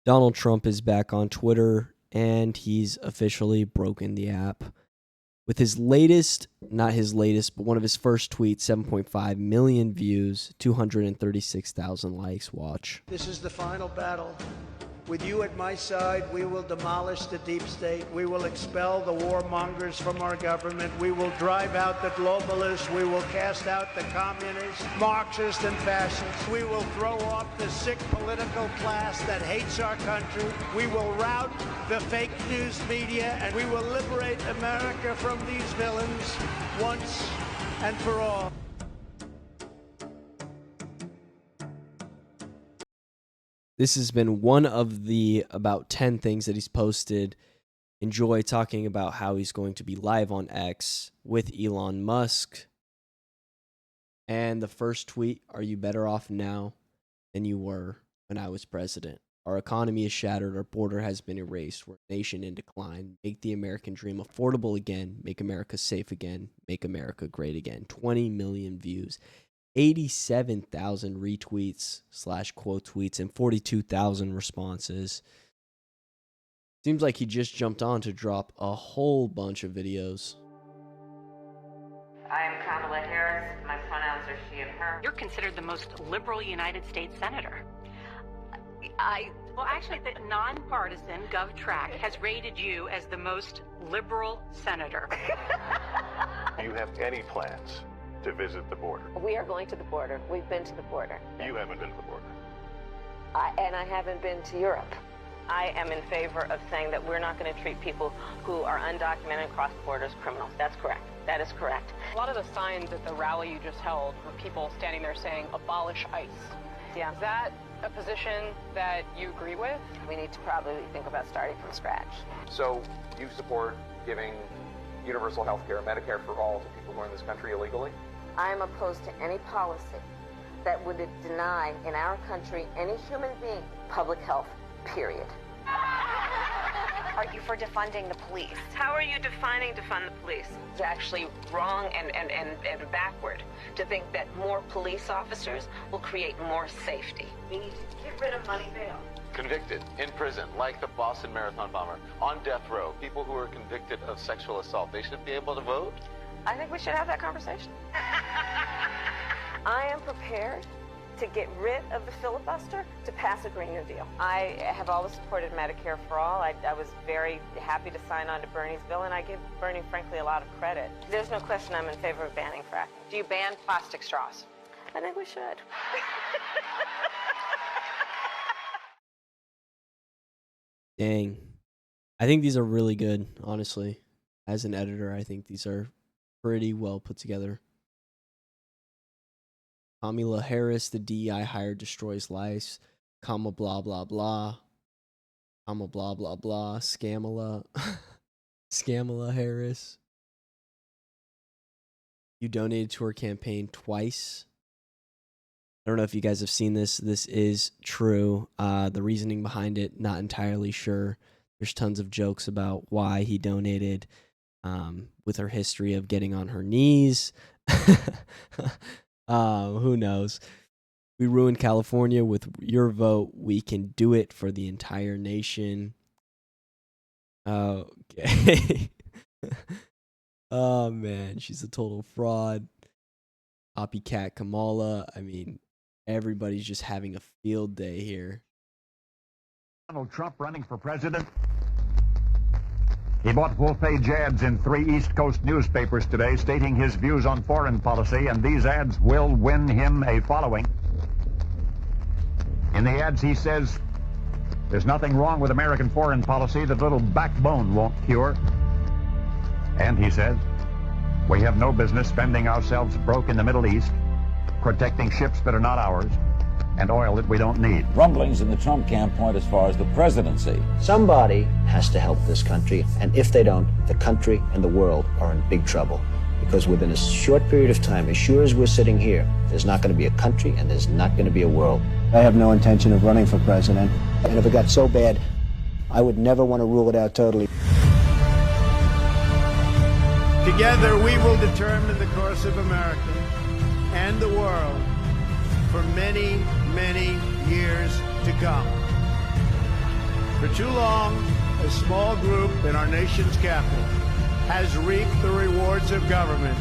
Donald Trump is back on Twitter, and he's officially broken the app. With his latest, not his latest, but one of his first tweets, 7.5 million views, 236,000 likes. Watch. This is the final battle. With you at my side, we will demolish the deep state. We will expel the warmongers from our government. We will drive out the globalists. We will cast out the communists, Marxists, and fascists. We will throw off the sick political class that hates our country. We will rout the fake news media, and we will liberate America from these villains once and for all. This has been one of the about 10 things that he's posted. Enjoy talking about how he's going to be live on X with Elon Musk. And the first tweet, are you better off now than you were when I was president? Our economy is shattered. Our border has been erased. We're a nation in decline. Make the American dream affordable again. Make America safe again. Make America great again. 20 million views. 87,000 retweets / quote tweets and 42,000 responses. Seems like he just jumped on to drop a whole bunch of videos. I am Kamala Harris. My pronouns are she and her. You're considered the most liberal United States senator. Well, actually, the nonpartisan GovTrack has rated you as the most liberal senator. Do you have any plans to visit the border? We are going to the border. We've been to the border. You haven't been to the border. And I haven't been to Europe. I am in favor of saying that we're not going to treat people who are undocumented and cross borders criminals. That's correct. That is correct. A lot of the signs at the rally you just held were people standing there saying, abolish ICE. Yeah. Is that a position that you agree with? We need to probably think about starting from scratch. So you support giving universal health care, Medicare for all to people who are in this country illegally? I am opposed to any policy that would deny in our country any human being public health, period. Are you for defunding the police? How are you defining defund the police? It's actually wrong and backward to think that more police officers will create more safety. We need to get rid of money bail. Convicted, in prison, like the Boston Marathon bomber, on death row, people who are convicted of sexual assault, they should be able to vote? I think we should have that conversation. I am prepared to get rid of the filibuster to pass a Green New Deal. I have always supported Medicare for all. I was very happy to sign on to Bernie's bill, and I give Bernie, frankly, a lot of credit. There's no question I'm in favor of banning fracking. Do you ban plastic straws? I think we should. Dang. I think these are really good, honestly. As an editor, I think these are pretty well put together. Kamala Harris, the DEI hire destroys lives. Comma blah blah blah. Comma blah blah blah. Scamala. Scamala Harris. You donated to her campaign twice. I don't know if you guys have seen this. This is true. The reasoning behind it, not entirely sure. There's tons of jokes about why he donated, with her history of getting on her knees. Who knows? We ruined California with your vote. We can do it for the entire nation. Okay. Oh, man. She's a total fraud. Copycat Kamala. I mean, everybody's just having a field day here. Donald Trump running for president. He bought full-page ads in 3 East Coast newspapers today stating his views on foreign policy, and these ads will win him a following. In the ads, he says, there's nothing wrong with American foreign policy that little backbone won't cure. And he says, we have no business spending ourselves broke in the Middle East, protecting ships that are not ours, and oil that we don't need. Rumblings in the Trump camp point as far as the presidency. Somebody has to help this country, and if they don't, the country and the world are in big trouble. Because within a short period of time, as sure as we're sitting here, there's not going to be a country and there's not going to be a world. I have no intention of running for president, and if it got so bad, I would never want to rule it out totally. Together we will determine the course of America and the world for many, many years to come. too long, a small group in our nation's capital has reaped the rewards of government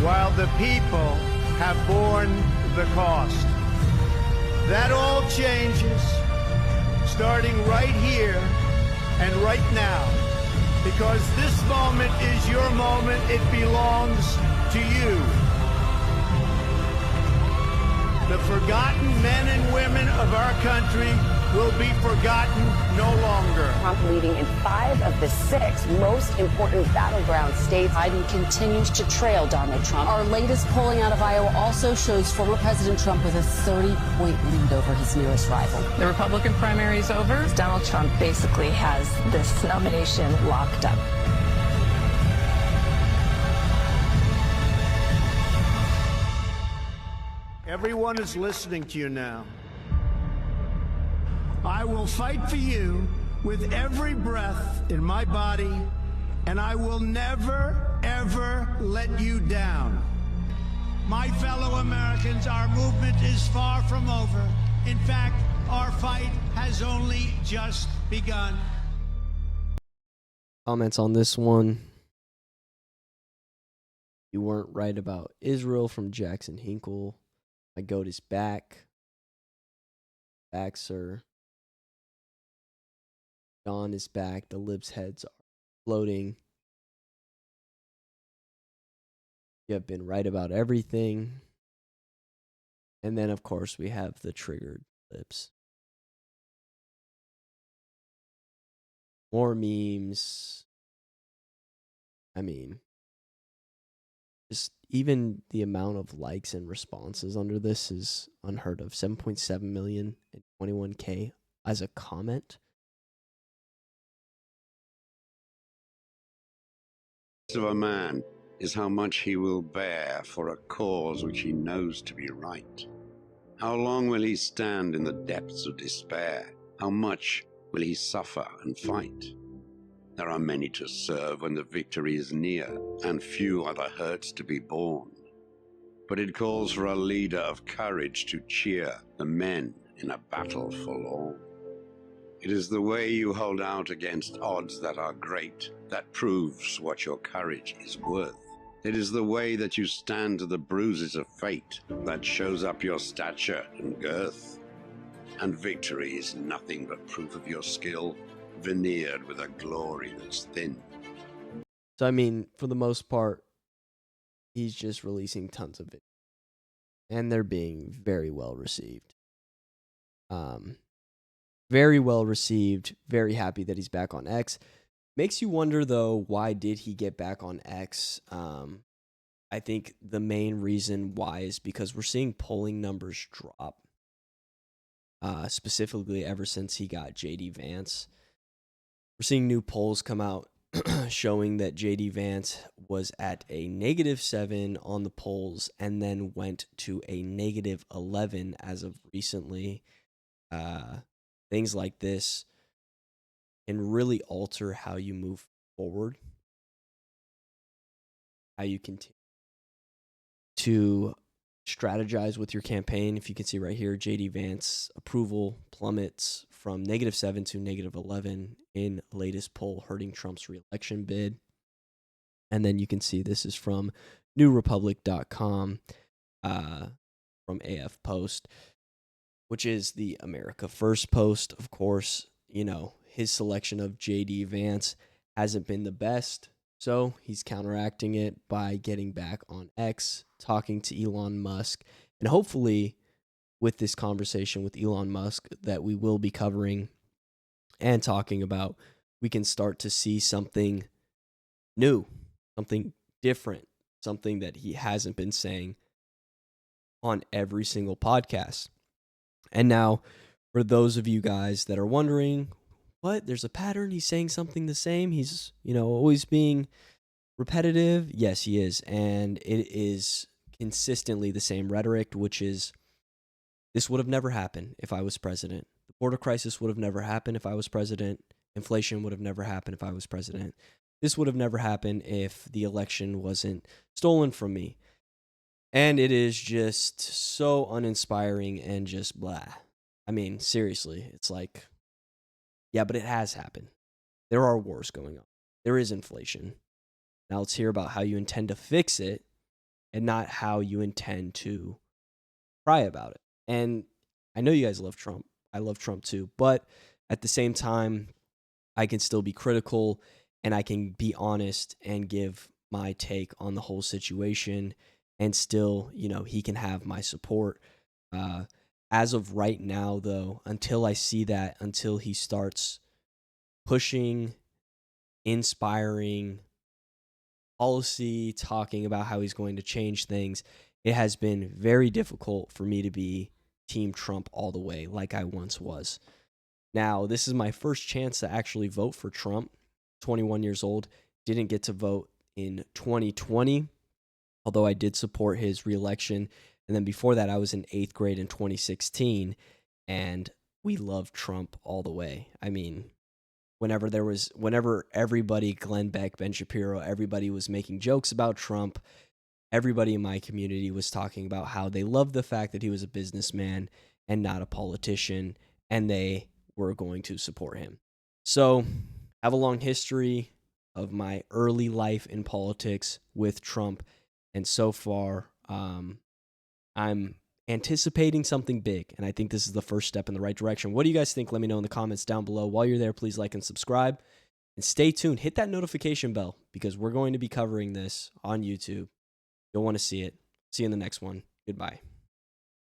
while the people have borne the cost. That all changes starting right here and right now, because this moment is your moment. It belongs to you. The forgotten men and women of our country will be forgotten no longer. Trump leading in 5 of the 6 most important battleground states. Biden continues to trail Donald Trump. Our latest polling out of Iowa also shows former President Trump with a 30-point lead over his nearest rival. The Republican primary is over. Donald Trump basically has this nomination locked up. Everyone is listening to you now. I will fight for you with every breath in my body, and I will never, ever let you down. My fellow Americans, our movement is far from over. In fact, our fight has only just begun. Comments on this one. You weren't right about Israel from Jackson Hinkle. My goat is back. Back, sir. John is back. The libs' heads are floating. You have been right about everything. And then, of course, we have the triggered libs. More memes. I mean, just even the amount of likes and responses under this is unheard of. 7.7 million and 21K as a comment. Of a man is how much he will bear for a cause which he knows to be right. How long will he stand in the depths of despair? How much will he suffer and fight? There are many to serve when the victory is near, and few are the hurts to be borne. But it calls for a leader of courage to cheer the men in a battle forlorn. It is the way you hold out against odds that are great that proves what your courage is worth. It is the way that you stand to the bruises of fate that shows up your stature and girth. And victory is nothing but proof of your skill, veneered with a glory that's thin. So, I mean, for the most part, he's just releasing tons of it. And they're being very well received. Very well received. Very happy that he's back on X. Makes you wonder, though, why did he get back on X? I think the main reason why is because we're seeing polling numbers drop. Specifically ever since he got J.D. Vance. We're seeing new polls come out showing that J.D. Vance was at a -7 on the polls and then went to a -11 as of recently. Things like this can really alter how you move forward, how you continue to strategize with your campaign. If you can see right here, J.D. Vance approval plummets from -7 to -11 in latest poll, hurting Trump's reelection bid. And then you can see this is from newrepublic.com, from AF Post, which is the America First Post. Of course, you know, his selection of J.D. Vance hasn't been the best, so he's counteracting it by getting back on X, talking to Elon Musk, and hopefully with this conversation with Elon Musk that we will be covering and talking about, we can start to see something new, something different, something that he hasn't been saying on every single podcast. And now, for those of you guys that are wondering, what? There's a pattern? He's saying something the same? He's, always being repetitive? Yes, he is. And it is consistently the same rhetoric, which is, this would have never happened if I was president. The border crisis would have never happened if I was president. Inflation would have never happened if I was president. This would have never happened if the election wasn't stolen from me. And it is just so uninspiring and just blah. I mean, seriously, it's like, Yeah, but it has happened. There are wars going on. There is inflation. Now let's hear about how you intend to fix it and not how you intend to cry about it. And I know you guys love Trump. I love Trump too. But at the same time, I can still be critical and I can be honest and give my take on the whole situation. And still, he can have my support. As of right now, though, until I see that, until he starts pushing, inspiring policy, talking about how he's going to change things, it has been very difficult for me to be Team Trump all the way like I once was. Now, this is my first chance to actually vote for Trump. 21 years old, didn't get to vote in 2020, although I did support his reelection. And then before that, I was in 8th grade in 2016, and we loved Trump all the way. I mean, whenever everybody, Glenn Beck, Ben Shapiro, everybody was making jokes about Trump, everybody in my community was talking about how they loved the fact that he was a businessman and not a politician, and they were going to support him. So I have a long history of my early life in politics with Trump, and so far I'm anticipating something big, and I think this is the first step in the right direction. What do you guys think? Let me know in the comments down below. While you're there, please like and subscribe, and stay tuned. Hit that notification bell because we're going to be covering this on YouTube. You'll want to see it. See you in the next one. Goodbye.